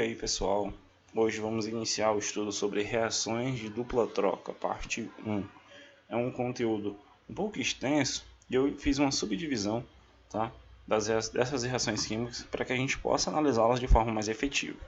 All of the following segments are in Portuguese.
E aí pessoal, hoje vamos iniciar o estudo sobre reações de dupla troca, parte 1. É um conteúdo um pouco extenso e eu fiz uma subdivisão, tá, dessas reações químicas para que a gente possa analisá-las de forma mais efetiva.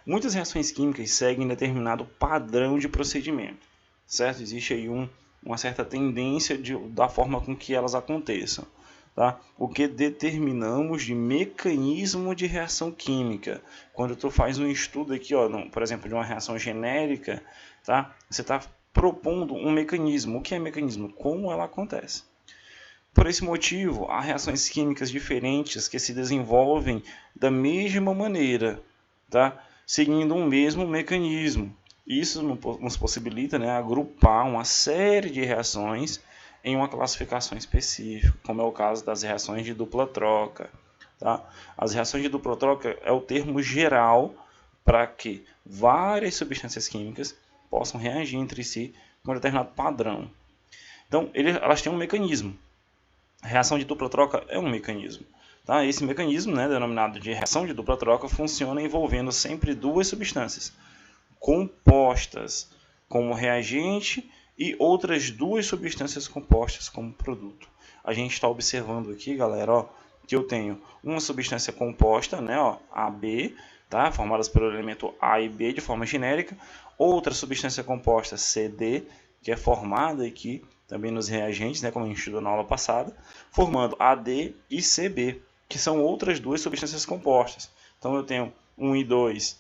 Muitas reações químicas seguem determinado padrão de procedimento, certo? Existe aí uma certa tendência da forma com que elas aconteçam. Tá? O que determinamos de mecanismo de reação química. Quando tu faz um estudo aqui, ó, por exemplo, de uma reação genérica, tá? Você está propondo um mecanismo. O que é mecanismo? Como ela acontece. Por esse motivo, há reações químicas diferentes que se desenvolvem da mesma maneira, tá? Seguindo um mesmo mecanismo. Isso nos possibilita, né, agrupar uma série de reações em uma classificação específica, como é o caso das reações de dupla troca. Tá? As reações de dupla troca é o termo geral para que várias substâncias químicas possam reagir entre si com um determinado padrão. Então, elas têm um mecanismo. A reação de dupla troca é um mecanismo. Tá? Esse mecanismo, né, denominado de reação de dupla troca, funciona envolvendo sempre duas substâncias compostas como reagente e outras duas substâncias compostas como produto. A gente está observando aqui, galera, ó, que eu tenho uma substância composta, né, ó, AB, tá, formadas pelo elemento A e B de forma genérica, outra substância composta CD, que é formada aqui também nos reagentes, né, como a gente estudou na aula passada, formando AD e CB, que são outras duas substâncias compostas. Então eu tenho 1 e 2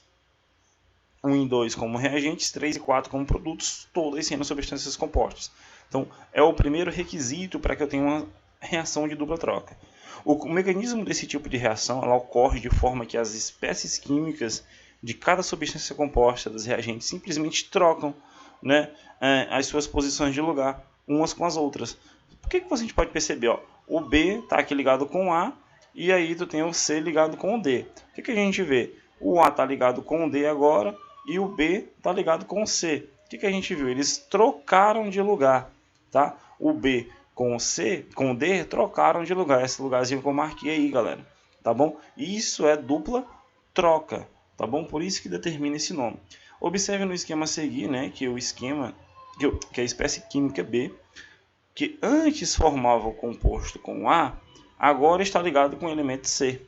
como reagentes, 3 e 4 como produtos, todas sendo substâncias compostas. Então, é o primeiro requisito para que eu tenha uma reação de dupla troca. O mecanismo desse tipo de reação ela ocorre de forma que as espécies químicas de cada substância composta dos reagentes simplesmente trocam, né, as suas posições de lugar umas com as outras. Por que a gente pode perceber? Ó, o B está aqui ligado com o A e aí tu tem o C ligado com o D. O que a gente vê? O A está ligado com o D agora e o B está ligado com o C. O que a gente viu? Eles trocaram de lugar. Tá? O B com o C, com o D, trocaram de lugar. Esse lugarzinho que eu marquei aí, galera. Tá bom? Isso é dupla troca. Tá bom? Por isso que determina esse nome. Observe no esquema a seguir, né, que o esquema, que a espécie química B, que antes formava o composto com A, agora está ligado com o elemento C.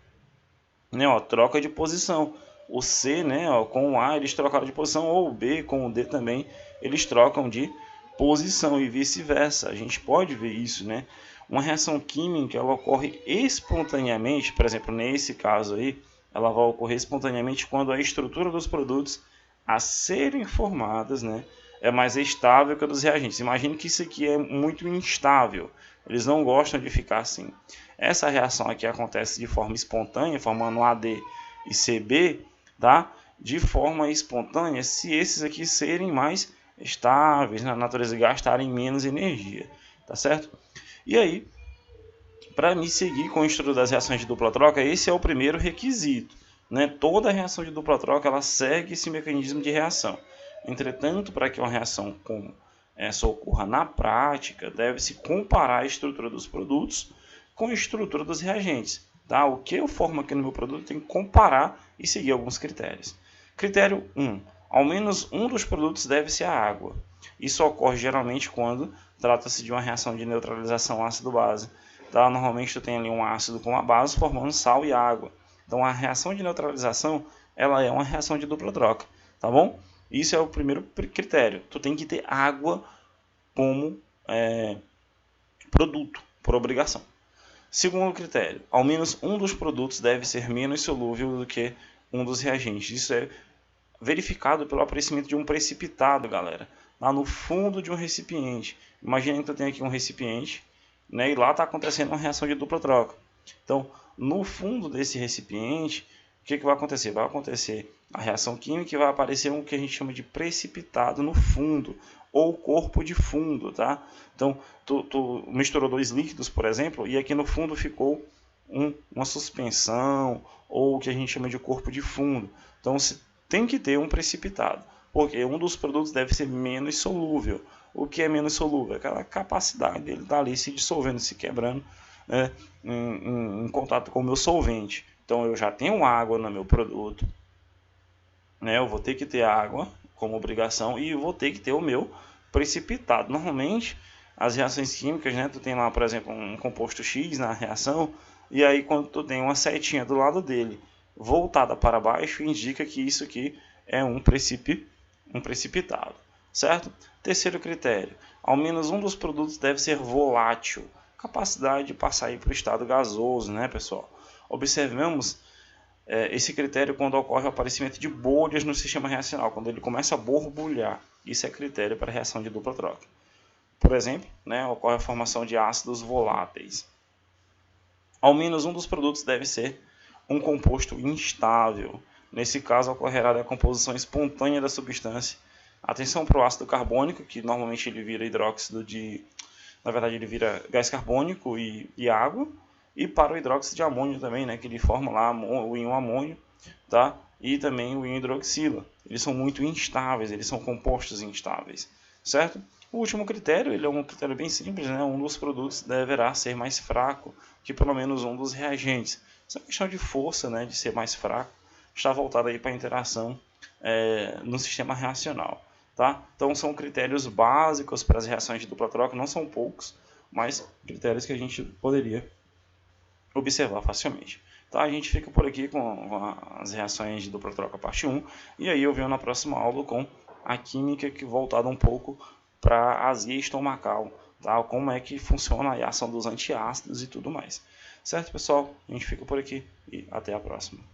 Né, ó, troca de posição. O C, né, ó, com o A eles trocaram de posição, ou o B com o D também eles trocam de posição e vice-versa. A gente pode ver isso, né? Uma reação química ela ocorre espontaneamente, por exemplo, nesse caso aí, ela vai ocorrer espontaneamente quando a estrutura dos produtos a serem formadas, né, é mais estável que a dos reagentes. Imagine que isso aqui é muito instável. Eles não gostam de ficar assim. Essa reação aqui acontece de forma espontânea, formando AD e CB, tá? De forma espontânea, se esses aqui serem mais estáveis na natureza e gastarem menos energia, tá certo? E aí, para me seguir com o estudo das reações de dupla troca, esse é o primeiro requisito, né? Toda reação de dupla troca ela segue esse mecanismo de reação. Entretanto, para que uma reação como essa ocorra na prática, deve-se comparar a estrutura dos produtos com a estrutura dos reagentes. Tá? O que eu formo aqui no meu produto tem que comparar e seguir alguns critérios. Critério 1. Ao menos um dos produtos deve ser a água. Isso ocorre geralmente quando trata-se de uma reação de neutralização ácido-base. Tá? Normalmente tu tem ali um ácido com uma base formando sal e água. Então a reação de neutralização ela é uma reação de dupla troca. Tá bom? Isso é o primeiro critério. Tu tem que ter água como produto, por obrigação. Segundo critério, ao menos um dos produtos deve ser menos solúvel do que um dos reagentes. Isso é verificado pelo aparecimento de um precipitado, galera, lá no fundo de um recipiente. Imagina que eu tenho aqui um recipiente, né, e lá está acontecendo uma reação de dupla troca. Então, no fundo desse recipiente, o que vai acontecer? Vai acontecer a reação química e vai aparecer um que a gente chama de precipitado no fundo, ou corpo de fundo, tá? Então, tu misturou dois líquidos, por exemplo, e aqui no fundo ficou uma suspensão, ou o que a gente chama de corpo de fundo. Então, você tem que ter um precipitado, porque um dos produtos deve ser menos solúvel. O que é menos solúvel? Aquela capacidade dele estar ali se dissolvendo, se quebrando, né, em contato com o meu solvente. Então, eu já tenho água no meu produto, né? Eu vou ter que ter água como obrigação e vou ter que ter o meu precipitado. Normalmente, as reações químicas, né? Tu tem lá, por exemplo, um composto X na reação, e aí quando tu tem uma setinha do lado dele voltada para baixo, indica que isso aqui é um precipitado, certo? Terceiro critério, ao menos um dos produtos deve ser volátil, capacidade de passar para o estado gasoso, né, pessoal? Observemos esse critério quando ocorre o aparecimento de bolhas no sistema reacional, quando ele começa a borbulhar. Isso é critério para reação de dupla troca. Por exemplo, né, ocorre a formação de ácidos voláteis. Ao menos um dos produtos deve ser um composto instável. Nesse caso, ocorrerá a decomposição espontânea da substância. Atenção para o ácido carbônico, que normalmente ele vira hidróxido de... Na verdade, ele vira gás carbônico e água. E para o hidróxido de amônio também, né, que ele forma lá o íon amônio, tá? E também o íon hidroxila. Eles são muito instáveis, eles são compostos instáveis, certo? O último critério, ele é um critério bem simples, né? Um dos produtos deverá ser mais fraco que pelo menos um dos reagentes. Essa questão de força, né, de ser mais fraco, está voltada aí para a interação no sistema reacional, tá? Então são critérios básicos para as reações de dupla troca, não são poucos, mas critérios que a gente poderia observar facilmente. Tá? A gente fica por aqui com as reações de dupla troca parte 1, e aí eu venho na próxima aula com a química que voltada um pouco para a azia estomacal, tá? Como é que funciona a ação dos antiácidos e tudo mais. Certo, pessoal? A gente fica por aqui e até a próxima.